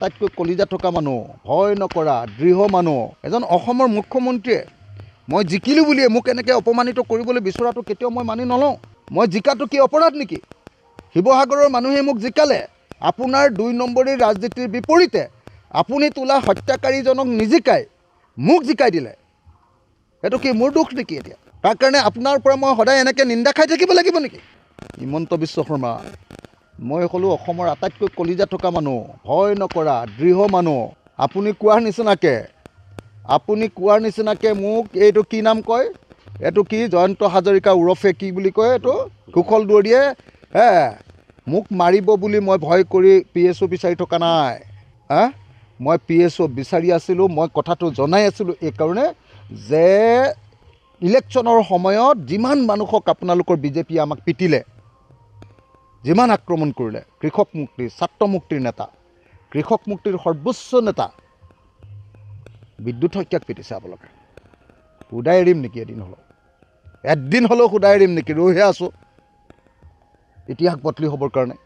আটাইতকৈ কলিজা থকা মানুহ, ভয় নকৰা দৃঢ় মানুহ এজন অসমৰ মুখ্যমন্ত্ৰীয়ে মই জিকিলোঁ বুলিয়ে মোক এনেকৈ অপমানিত কৰিবলৈ বিচৰাটো কেতিয়াও মই মানি নলওঁ। মই জিকাটো কি অপৰাধ নেকি? শিৱসাগৰৰ মানুহে মোক জিকালে। আপোনাৰ ২ নম্বৰী ৰাজনীতিৰ বিপৰীতে আপুনি তোলা হত্যাকাৰীজনক নিজিকাই মোক জিকাই দিলে। এইটো কি মোৰ দুখ নেকি? এতিয়া তাৰ কাৰণে আপোনাৰ পৰা মই সদায় এনেকৈ নিন্দা খাই থাকিব লাগিব নেকি? হিমন্ত বিশ্ব শৰ্মা, মই হ'লোঁ অসমৰ আটাইতকৈ কলিজা থকা মানুহ, ভয় নকৰা দৃঢ় মানুহ। আপুনি কোৱাৰ নিচিনাকৈ মোক এইটো কি নাম কয়, এইটো কি জয়ন্ত হাজৰিকা ওৰফে কি বুলি কয়, এইটো কুশল দুৱৰীয়ে মোক মাৰিব বুলি মই ভয় কৰি PSO বিচাৰি থকা নাই। মই PSO বিচাৰি আছিলোঁ। মই কথাটো জনাই আছিলোঁ এইকাৰণে যে ইলেকশ্যনৰ সময়ত যিমান মানুহক আপোনালোকৰ বিজেপিয়ে আমাক পিটিলে, যিমান আক্ৰমণ কৰিলে, কৃষক মুক্তি ছাত্ৰ মুক্তিৰ নেতা, কৃষক মুক্তিৰ সৰ্বোচ্চ নেতা বিদ্যুৎ শইকীয়াক পিটিছে আপোনালোকে। সুদাই এৰিম নেকি? এদিন হ'লেও সুদাই এৰিম নেকি? ৰৈহে আছোঁ ইতিহাস বদলি হ'বৰ কাৰণে।